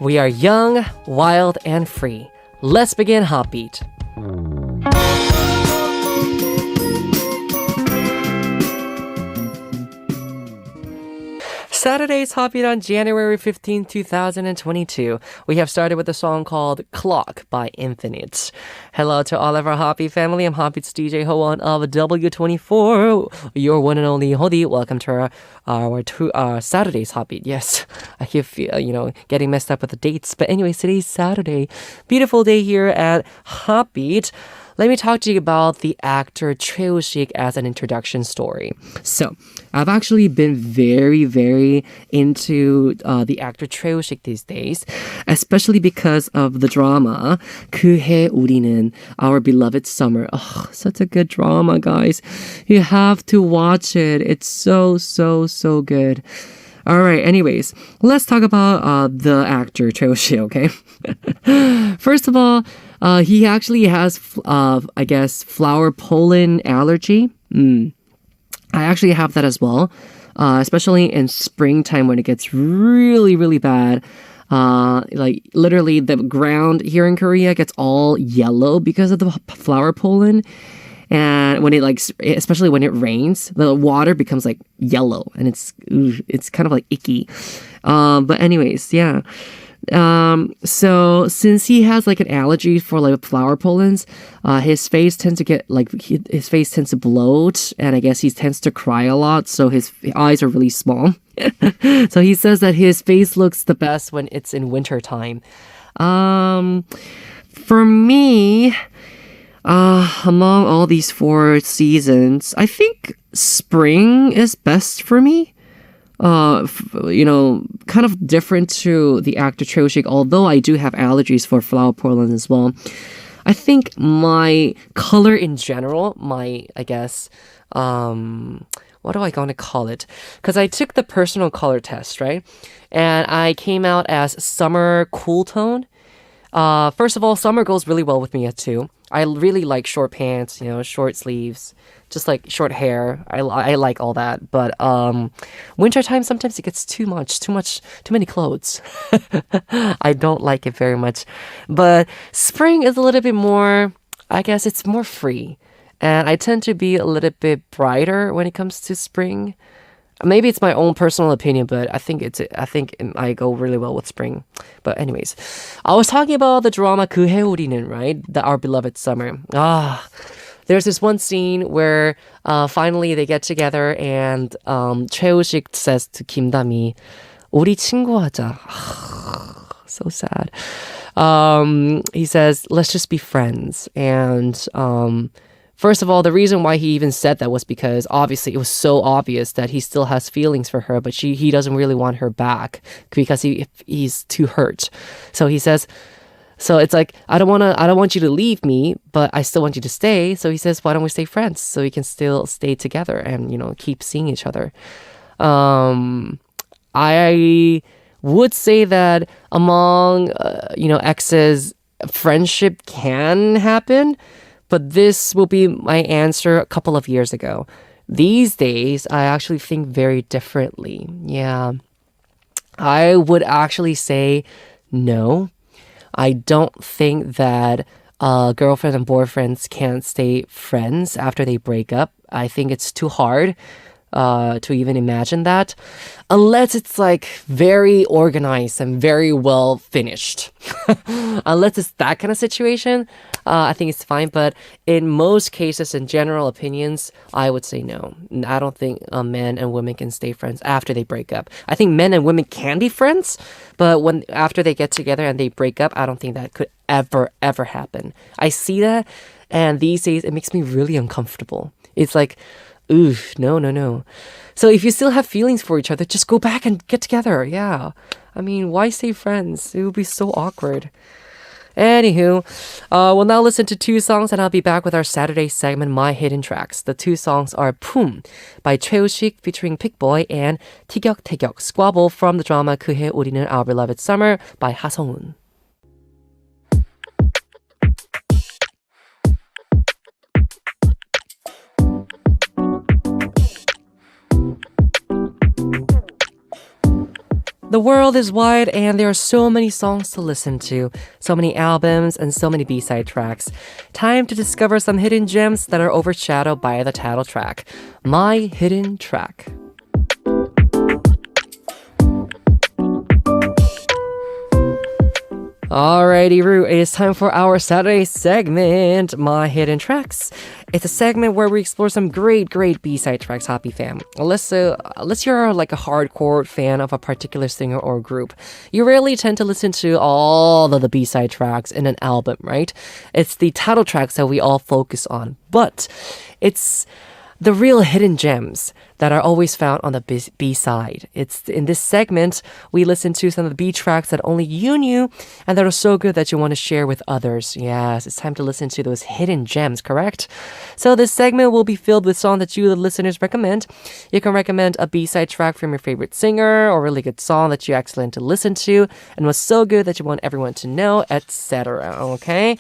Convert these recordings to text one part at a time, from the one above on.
We are young, wild, and free. Let's begin HOTBEAT. Saturday's HOTBEAT on January 15, 2022. We have started with a song called Clock by Infinite. Hello to all of our HOTBEAT family. I'm HOTBEAT's DJ Ho-won of W24, your one and only Hodi. Welcome to our Saturday's HOTBEAT. Yes, I keep getting messed up with the dates. But anyways, today's Saturday. Beautiful day here at HOTBEAT. Let me talk to you about the actor Choi Woosik as an introduction story. So, I've actually been very, very into the actor Choi Woosik these days, especially because of the drama 그해 우리는, Our Beloved Summer. Oh, such a good drama, guys. You have to watch it. It's so, so, so good. All right, anyways, let's talk about the actor Choi Woosik, okay? First of all, he actually has, I guess, flower pollen allergy. I actually have that as well, especially in springtime when it gets really, really bad. Like literally the ground here in Korea gets all yellow because of the flower pollen. And when it especially when it rains, the water becomes like yellow and it's kind of like icky. But anyways, yeah. So since he has like an allergy for like flower pollens, his face tends to get his face tends to bloat, and I guess he tends to cry a lot. So his eyes are really small. So he says that his face looks the best when it's in winter time. For me, among all these 4 seasons, I think spring is best for me. Kind of different to the actor Choi Woosik, although I do have allergies for flower pollen as well. I think my color in general, I guess, what do I going to call it? Because I took the personal color test, right? And I came out as summer cool tone. First of all, summer goes really well with me too. I really like short pants, short sleeves, just like short hair. I like all that. But wintertime, sometimes it gets too many clothes. I don't like it very much. But spring is a little bit more, I guess it's more free. And I tend to be a little bit brighter when it comes to spring. Maybe it's my own personal opinion, but I think I go really well with spring. But anyways, I was talking about the drama 그해 우리는, right? Our Beloved Summer. There's this one scene where finally they get together and Choi Woosik says to 김다미, 우리 친구하자. So sad. He says, let's just be friends. And first of all, the reason why he even said that was because obviously it was so obvious that he still has feelings for her, but he doesn't really want her back because he's too hurt. So he says, so it's like, I don't want you to leave me, but I still want you to stay. So he says, why don't we stay friends so we can still stay together and, keep seeing each other. I would say that among, exes, friendship can happen. But this will be my answer a couple of years ago. These days, I actually think very differently. Yeah. I would actually say no. I don't think that girlfriends and boyfriends can't stay friends after they break up. I think it's too hard to even imagine that. Unless it's like very organized and very well finished. Unless it's that kind of situation, I think it's fine. But in most cases, in general opinions, I would say no. I don't think men and women can stay friends after they break up. I think men and women can be friends, but after they get together and they break up, I don't think that could ever happen. I see that, and these days it makes me really uncomfortable. It's like, ooh, no. So if you still have feelings for each other, just go back and get together. Yeah. I mean, why stay friends? It would be so awkward. Anywho, we'll now listen to 2 songs and I'll be back with our Saturday segment, My Hidden Tracks. The 2 songs are 품 by Choi Woosik featuring Pickboy and 티격태격 Squabble from the drama 그해 우리는 Our Beloved Summer by 하성운. The world is wide and there are so many songs to listen to, so many albums and so many B-side tracks. Time to discover some hidden gems that are overshadowed by the title track. My Hidden Track. Alrighty, Roo, it is time for our Saturday segment, My Hidden Tracks. It's a segment where we explore some great B-side tracks, Happy fam. Unless you're like a hardcore fan of a particular singer or group, you rarely tend to listen to all of the B-side tracks in an album, right? It's the title tracks that we all focus on, but it's the real hidden gems that are always found on the B-side. It's in this segment, we listen to some of the B tracks that only you knew and that are so good that you want to share with others. Yes, it's time to listen to those hidden gems, correct? So this segment will be filled with songs that you, the listeners, recommend. You can recommend a B-side track from your favorite singer or a really good song that you excellent to listen to and was so good that you want everyone to know, etc. Okay?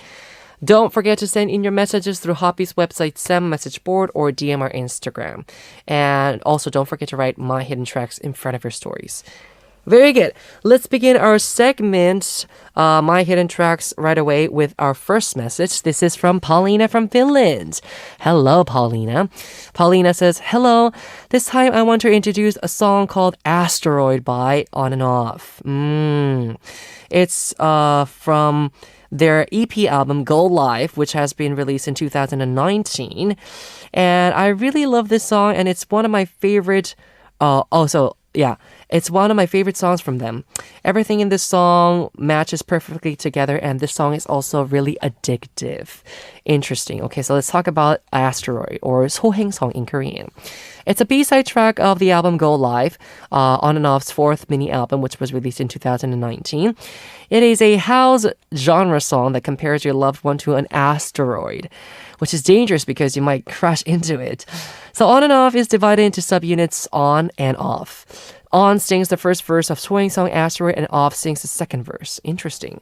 Don't forget to send in your messages through Hoppy's website, SEM message board, or DM our Instagram. And also don't forget to write My Hidden Tracks in front of your stories. Very good. Let's begin our segment, My Hidden Tracks, right away with our first message. This is from Paulina from Finland. Hello, Paulina. Paulina says, hello. This time I want to introduce a song called Asteroid by ONF. It's from their EP album Go Live, which has been released in 2019. And I really love this song, and it's one of my favorite it's one of my favorite songs from them. Everything in this song matches perfectly together, and this song is also really addictive. Interesting. Okay, so let's talk about Asteroid, or 소행성 in Korean. It's a B-side track of the album Go Live, On and Off's fourth mini album, which was released in 2019. It is a house genre song that compares your loved one to an asteroid, which is dangerous because you might crash into it. So On and Off is divided into subunits On and Off. On sings the first verse of 소행성 Asteroid, and Off sings the second verse. Interesting.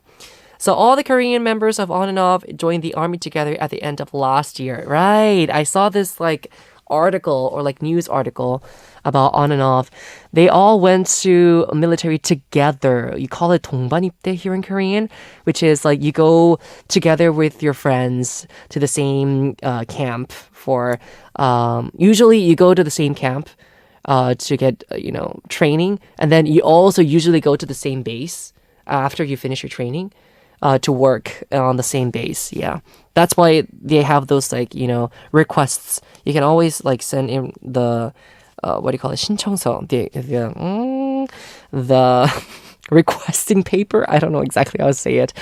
So all the Korean members of On and Off joined the army together at the end of last year. Right. I saw this article or news article about On and Off. They all went to military together. You call it 동반입대 here in Korean, which is you go together with your friends to the same camp for usually you go to the same camp to get training, and then you also usually go to the same base after you finish your training to work on the same base. Yeah, that's why they have those requests. You can always send in the what do you call it, 신청서, the requesting paper. I don't know exactly how to say it.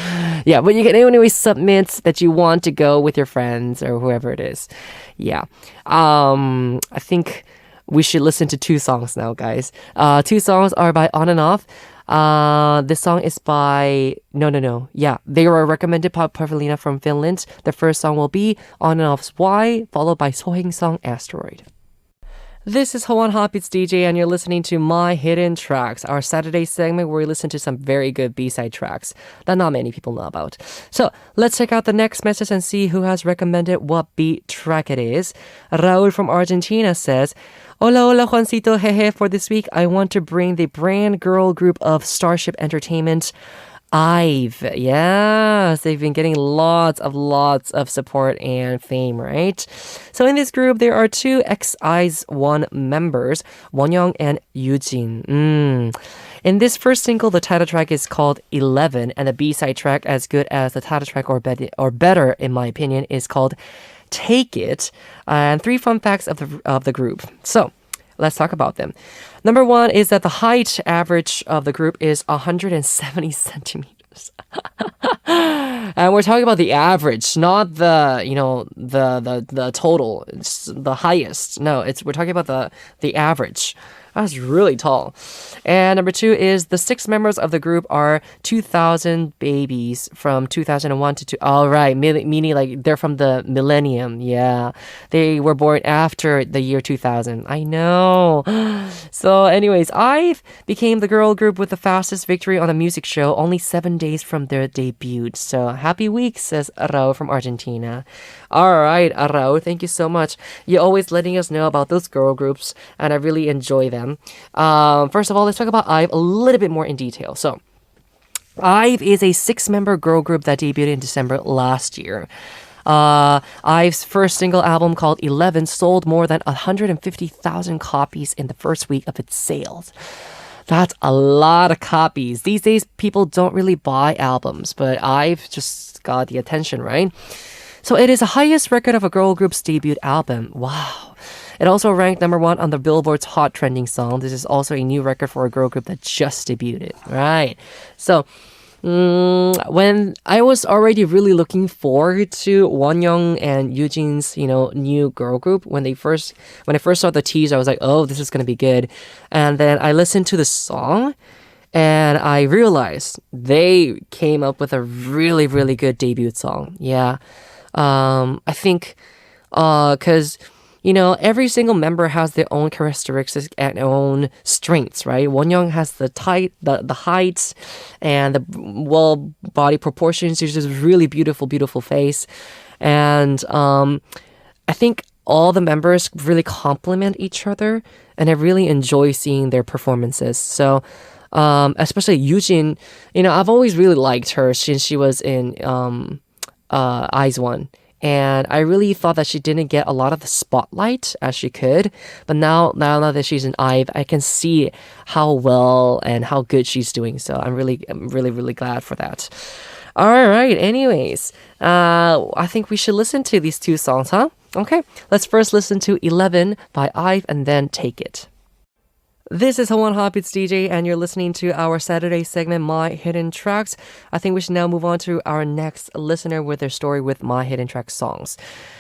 Yeah, but you can anyway submit that you want to go with your friends or whoever it is. Yeah, I think we should listen to two songs now, guys. Two songs are by On and Off. This song is by No. Yeah, they were recommended by Paulina from Finland. The first song will be On and Off's Why, followed by 소행성 Asteroid. This is Hoan HOTBEAT's DJ, and you're listening to My Hidden Tracks, our Saturday segment where we listen to some very good B-side tracks that not many people know about. So let's check out the next message and see who has recommended what B track it is. Raul from Argentina says, Hola Juancito, jeje. For this week, I want to bring the brand girl group of Starship Entertainment, IVE. Yes, they've been getting lots of support and fame, right? So in this group, there are two XI's1 members, Wonyoung and Yujin. In this first single, the title track is called 11, and the B-side track, as good as the title track or better, in my opinion, is called Take It. And three fun facts of the group. So let's talk about them. Number one is that the height average of the group is 170 centimeters. And we're talking about the average, not the the total. It's the highest. No, we're talking about the average. That's really tall. And number two is the 6 members of the group are 2000 babies from 2001 to all right, meaning they're from the millennium. Yeah, they were born after the year 2000. I know. So anyways, IVE became the girl group with the fastest victory on a music show only 7 days from their debut. So Happy week, says Raul from Argentina. All right, Raul, thank you so much. You're always letting us know about those girl groups, and I really enjoy them. First of all, let's talk about IVE a little bit more in detail. So, IVE is a 6-member girl group that debuted in December last year. IVE's first single album called 11 sold more than 150,000 copies in the first week of its sales. That's a lot of copies. These days, people don't really buy albums, but IVE just got the attention, right? So it is the highest record of a girl group's debut album. Wow. It also ranked number 1 on the Billboard's Hot Trending Song. This is also a new record for a girl group that just debuted. Right. So, when I was already really looking forward to Wonyoung and Eugene's, new girl group, when I first saw the teaser, I was like, oh, this is going to be good. And then I listened to the song and I realized they came up with a really, really good debut song. Yeah. I think, cause every single member has their own characteristics and own strengths, right? Wonyoung has the height and the body proportions. She's just really beautiful, beautiful face. And I think all the members really complement each other, and I really enjoy seeing their performances. So, especially Eugene, I've always really liked her since she was in IZ*ONE. And I really thought that she didn't get a lot of the spotlight as she could. But now that she's in IVE, I can see how well and how good she's doing. So I'm really, really glad for that. All right. Anyways, I think we should listen to these 2 songs, huh? Okay. Let's first listen to 11 by IVE and then Take It. This is Hwan HOTBEAT's DJ, and you're listening to our Saturday segment, My Hidden Tracks. I think we should now move on to our next listener with their story with My Hidden Tracks songs.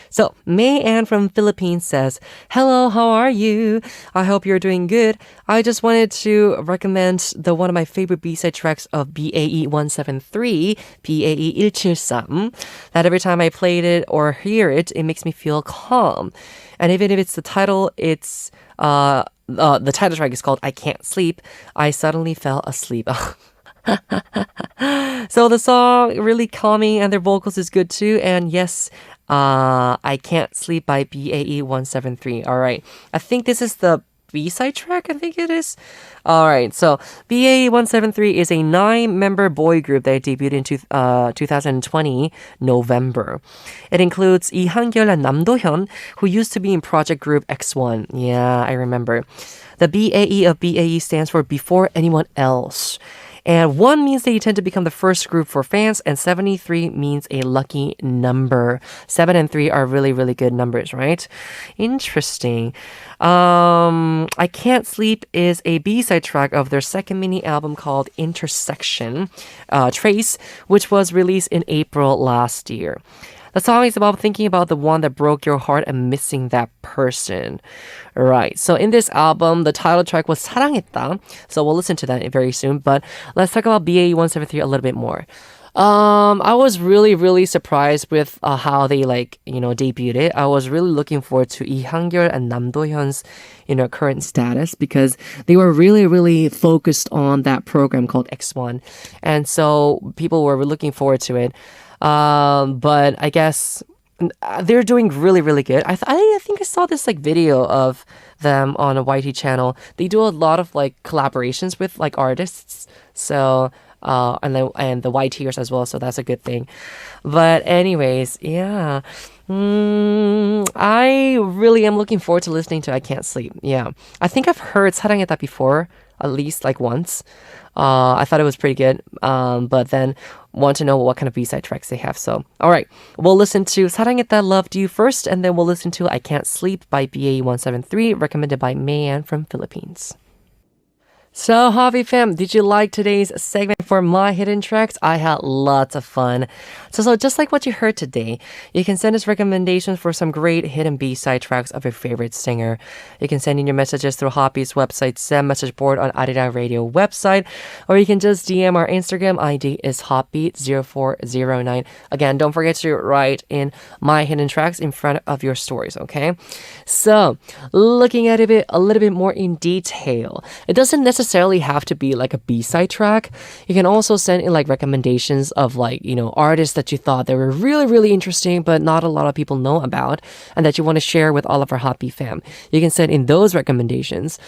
So, May Ann from Philippines says, hello, how are you? I hope you're doing good. I just wanted to recommend one of my favorite B-side tracks of BAE173, BAE173, that every time I played it or hear it, it makes me feel calm. And even if it's the title, it's... the title track is called I Can't Sleep. I suddenly fell asleep. So the song really calming and their vocals is good too. And yes, I Can't Sleep by BAE173. All right. I think this is the B-side track, I think it is. All right, so BAE173 is a 9-member boy group that debuted in 2020 November. It includes Lee Han-gyul and Nam Do-hyun, who used to be in project group X1. Yeah, I remember. The BAE of BAE stands for Before Anyone Else. And 1 means they tend to become the first group for fans, and 73 means a lucky number. 7 and 3 are really, really good numbers, right? Interesting. I Can't Sleep is a B-side track of their second mini album called Intersection, Trace, which was released in April last year. The song is about thinking about the one that broke your heart and missing that person. Right. So in this album, the title track was 사랑했다. So we'll listen to that very soon. But let's talk about BAE173 a little bit more. I was really, really surprised with how they debuted it. I was really looking forward to Lee Han-gyul and Nam Do-hyun's current status, because they were really, really focused on that program called X1. And so people were looking forward to it. But I guess they're doing really, really good. I think I saw this video of them on a YT channel. They do a lot of collaborations with artists. So and the YTers as well. So that's a good thing. But anyways, yeah. I really am looking forward to listening to I Can't Sleep. Yeah. I think I've heard 사랑했다 before, at least once. I thought it was pretty good, but then want to know what kind of B-side tracks they have. So, all right, we'll listen to 사랑했다 Loved You first, and then we'll listen to I Can't Sleep by BAE173, recommended by Mayan from Philippines. So, Hobby Fam, did you like today's segment for My Hidden Tracks? I had lots of fun. So just like what you heard today, you can send us recommendations for some great hidden B-side tracks of your favorite singer. You can send in your messages through Hobby's website, send message board on Arira Radio website, or you can just DM our Instagram ID is Hobbeat0409. Again, don't forget to write in My Hidden Tracks in front of your stories, okay? So, looking at it a little bit more in detail, it doesn't necessarily necessarily have to be like a B-side track. You can also send in like recommendations of like, artists that you thought they were really, really interesting, but not a lot of people know about and that you want to share with all of our HOTBEAT fam. You can send in those recommendations.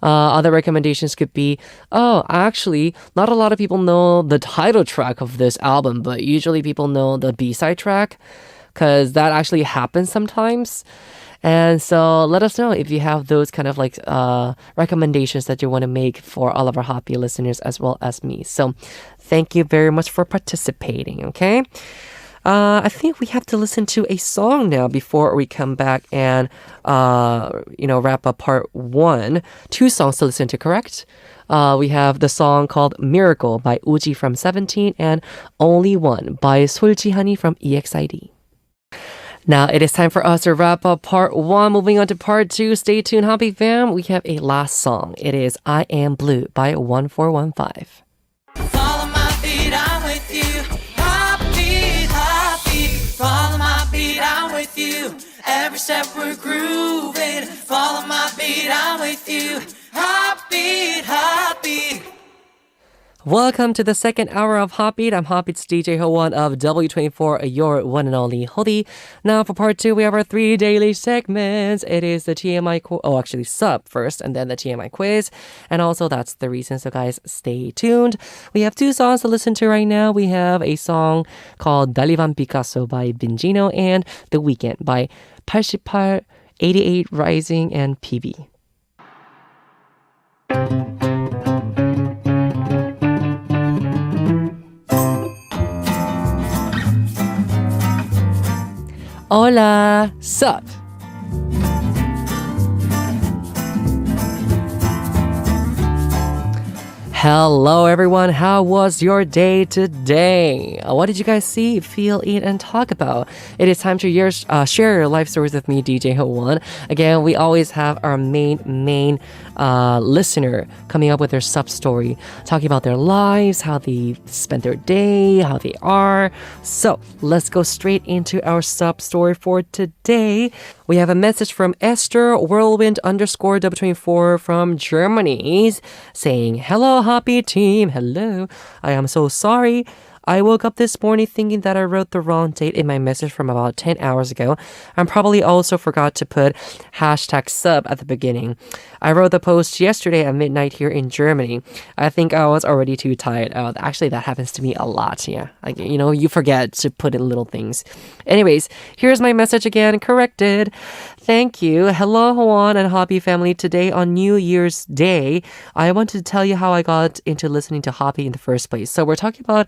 Other recommendations could be, actually, not a lot of people know the title track of this album, but usually people know the B-side track because that actually happens sometimes. And so let us know if you have those kind of like recommendations that you want to make for all of our HOTBEAT listeners as well as me. So thank you very much for participating, okay? I think we have to listen to a song now before we come back and, wrap up part 1. 2 songs to listen to, correct? We have the song called Miracle by Uji from 17 and Only One by 솔지하니 from EXID. Now it is time for us to wrap up part 1. Moving on to part 2. Stay tuned, HOTBEAT fam. We have a last song. It is I Am Blue by 1415. Follow my beat, I'm with you. Heartbeat, heartbeat. Follow my beat, I'm with you. Every step we're grooving. Follow my beat, I'm with you. Heartbeat, heartbeat. Welcome to the second hour of HOTBEAT. I'm HOTBEAT's DJ Ho1 of W24, your one and only Hodi. Now for part 2, we have our 3 daily segments. It is the TMI Ssup first, and then the TMI Quiz. And also that's the reason, so guys, stay tuned. We have 2 songs to listen to right now. We have a song called Dalivan Picasso by Bingino and The Weeknd by 88, 88 Rising and PB. Hola, Ssup. Hello everyone, how was your day today? What did you guys see, feel, eat, and talk about? It is time to share your life stories with me, DJ Ho1. Again, we always have our main listener coming up with their Ssup story, talking about their lives, how they spent their day, how they are. So let's go straight into our Ssup story for today. We have a message from Esther, whirlwind _W24 from Germany, saying, hello, HOTBEAT team. Hello. I am so sorry. I woke up this morning thinking that I wrote the wrong date in my message from about 10 hours ago. I probably also forgot to put #Ssup at the beginning. I wrote the post yesterday at midnight here in Germany. I think I was already too tired. Actually, that happens to me a lot. Yeah, like, you forget to put in little things. Anyways, here's my message again, corrected. Thank you. Hello, Hwan and HOTBEAT family. Today on New Year's Day, I wanted to tell you how I got into listening to HOTBEAT in the first place. So we're talking about,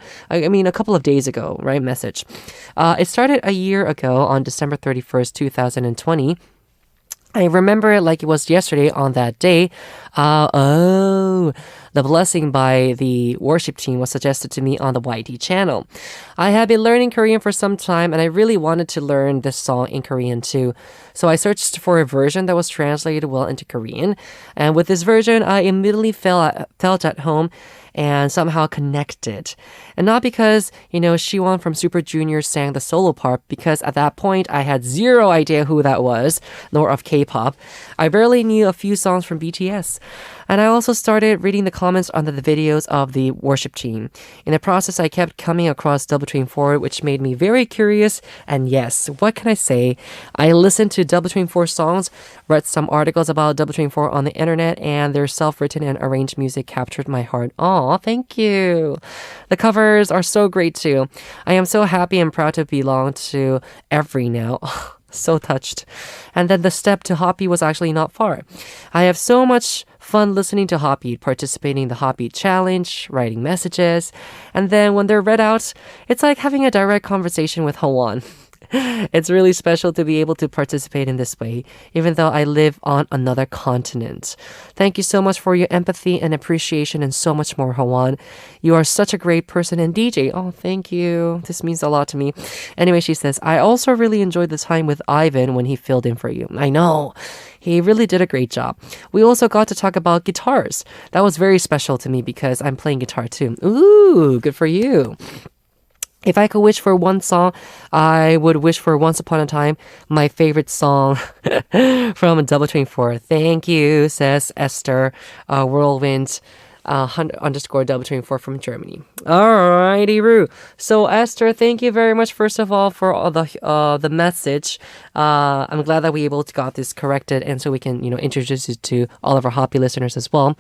a couple of days ago, right? Message. It started a year ago on December 31st, 2020. I remember it like it was yesterday on that day. The Blessing by the worship team was suggested to me on the YT channel. I had been learning Korean for some time and I really wanted to learn this song in Korean too. So I searched for a version that was translated well into Korean. And with this version, I immediately felt at home and somehow connected. And not because, Siwon from Super Junior sang the solo part, because at that point I had zero idea who that was, nor of K-pop. I barely knew a few songs from BTS. And I also started reading the comments under the videos of the worship team. In the process, I kept coming across W24, which made me very curious. And yes, what can I say? I listened to W24 songs, read some articles about W24 on the internet, and their self-written and arranged music captured my heart. Aw, thank you. The covers are so great too. I am so happy and proud to belong to Every now. So touched. And then the step to HOTBEAT was actually not far. I have so much fun listening to HOTBEAT, participating in the HOTBEAT challenge, writing messages, and then when they're read out, it's like having a direct conversation with Hwan. It's really special to be able to participate in this way, even though I live on another continent. Thank you so much for your empathy and appreciation and so much more, Hwan. You are such a great person and DJ. Oh, thank you. This means a lot to me. Anyway, she says, I also really enjoyed the time with Ivan when he filled in for you. I know. He really did a great job. We also got to talk about guitars. That was very special to me because I'm playing guitar too. Ooh, good for you. If I could wish for one song, I would wish for Once Upon a Time, my favorite song from Double 24. Thank you, says Esther, Whirlwind. Underscore double 24 from Germany. Alrighty, Roo. So Esther, thank you very much first of all for all the message. I'm glad that we able to got this corrected, and so we can introduce it to all of our Hoppy listeners as well.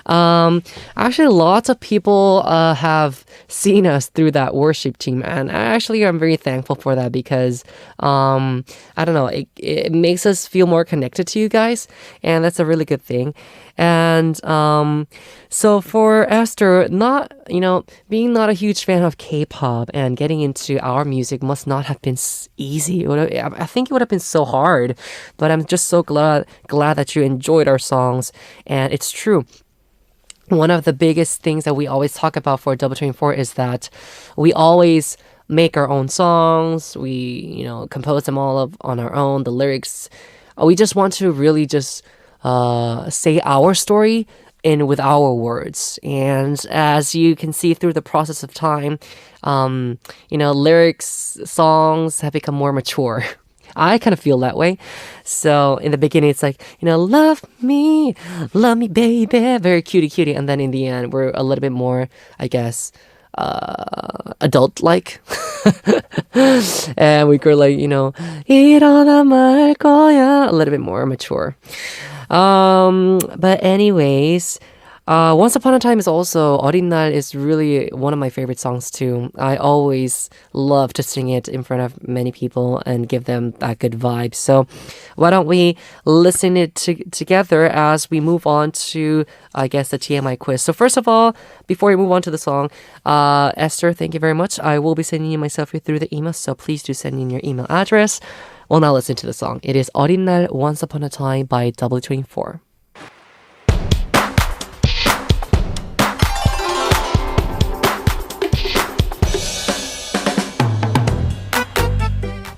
Actually, lots of people have seen us through that worship team, and actually I'm very thankful for that because I don't know, it makes us feel more connected to you guys, and that's a really good thing. And so for Esther, being not a huge fan of K-pop and getting into our music must not have been easy. I think it would have been so hard, but I'm just so glad that you enjoyed our songs. And it's true. One of the biggest things that we always talk about for Double 24 is that we always make our own songs. We, compose them all on our own. The lyrics, we just want to really just say our story with our words. And as you can see through the process of time, lyrics, songs have become more mature. I kind of feel that way. So in the beginning, it's like, love me, baby, very cutie. And then in the end, we're a little bit more, I guess, adult-like. And we go like, 일어나 말 거야, a little bit more mature. But anyways, Once Upon a Time is also, 어린 날 is really one of my favorite songs too. I always love to sing it in front of many people and give them that good vibe. So why don't we listen it together as we move on to, I guess, the TMI quiz. So first of all, before we move on to the song, Esther, thank you very much. I will be sending you myself through the email, so please do send in your email address. We'll now listen to the song. It is 어린 날 Once Upon a Time by W24.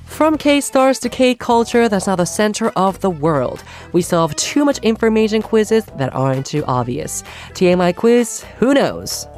From K-stars to K-culture, that's now the center of the world. We solve too much information quizzes that aren't too obvious. TMI Quiz, who knows?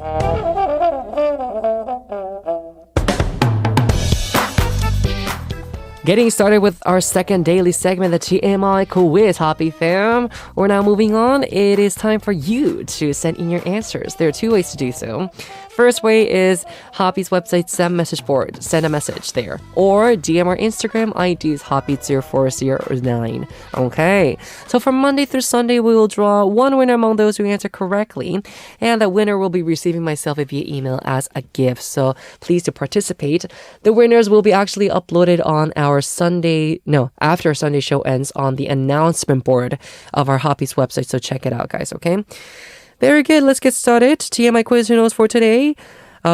Getting started with our second daily segment, the TMI Quiz, Hoppy fam. We're now moving on. It is time for you to send in your answers. There are two ways to do so. First way is Hoppy's website send message board. Send a message there. Or DM our Instagram ID is Hoppy0409. Okay. So from Monday through Sunday, we will draw one winner among those who answer correctly. And the winner will be receiving my selfie via email as a gift. So please do participate. The winners will be actually uploaded on after our Sunday show ends on the announcement board of our Hoppy's website. So check it out, guys, okay? Very good. Let's get started. TMI quiz, who knows for today?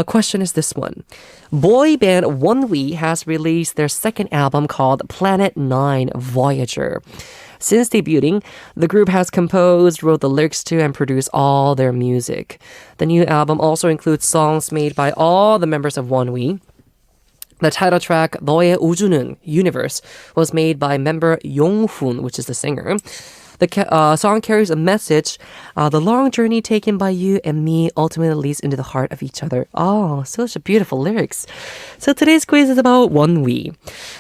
Question is this one. Boy band ONEWE has released their second album called Planet 9 Voyager. Since debuting, the group has composed, wrote the lyrics to, and produced all their music. The new album also includes songs made by all the members of ONEWE. The title track, 너의 우주는, Universe, was made by member Yonghoon, which is the singer. The song carries a message. The long journey taken by you and me ultimately leads into the heart of each other. Oh, such a beautiful lyrics. So today's quiz is about ONEWE.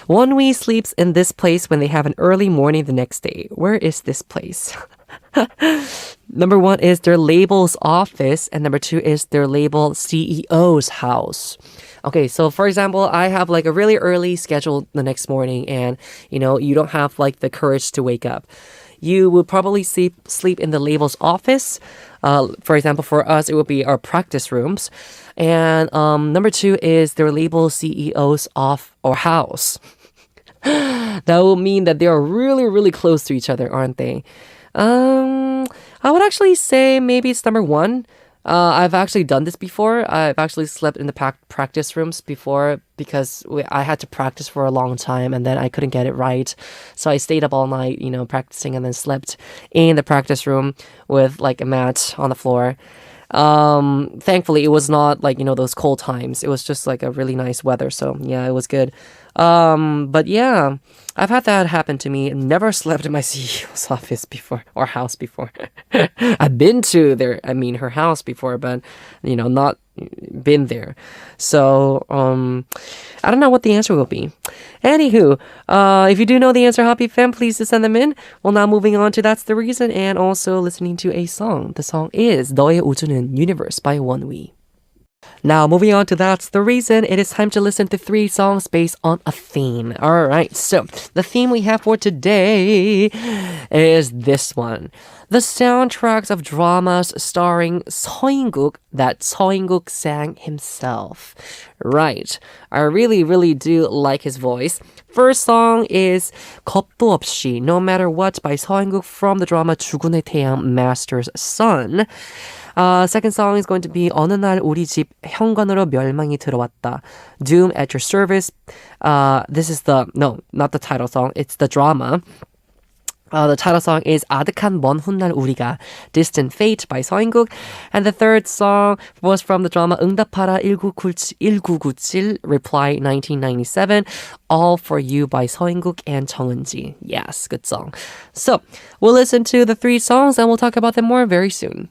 ONEWE sleeps in this place when they have an early morning the next day. Where is this place? Number one is their label's office, and number two is their label CEO's house. Okay, so for example, I have like a really early schedule the next morning, and you don't have like the courage to wake up. You would probably sleep in the label's office. For example, for us, it would be our practice rooms. And number two is their label CEO's house. That will mean that they are really, really close to each other, aren't they? I would actually say maybe it's number one. I've actually done this before. I've actually slept in the practice rooms before because I had to practice for a long time and then I couldn't get it right. So I stayed up all night, practicing and then slept in the practice room with like a mat on the floor. Thankfully, it was not like, those cold times. It was just like a really nice weather. So yeah, it was good. But yeah, I've had that happen to me. Never slept in my CEO's office before or house before. I've been to her house before, but not been there. So, I don't know what the answer will be. Anywho, if you do know the answer, Hoppy Fam, please send them in. Well, now moving on to That's the Reason and also listening to a song. The song is 너의 우주는 Universe by ONEWE. Now, moving on to That's the Reason, it is time to listen to 3 songs based on a theme. Alright, so the theme we have for today is this one. The soundtracks of dramas starring Seo In Guk that Seo In Guk sang himself. Right, I really, really do like his voice. First song is 겁도 없이 No Matter What by Seo In Guk from the drama 주군의 태양 Master's Son. Second song is going to be 어느 날 우리 집 현관으로 멸망이 들어왔다. Doom at Your Service. This is not the title song. It's the drama. The title song is 아득한 먼 훗날 우리가 Distant Fate by Seo In Guk. And the third song was from the drama 응답하라 1997 Reply 1997 All For You by Seo In Guk and 정은지. Yes, good song. So, we'll listen to the 3 songs and we'll talk about them more very soon.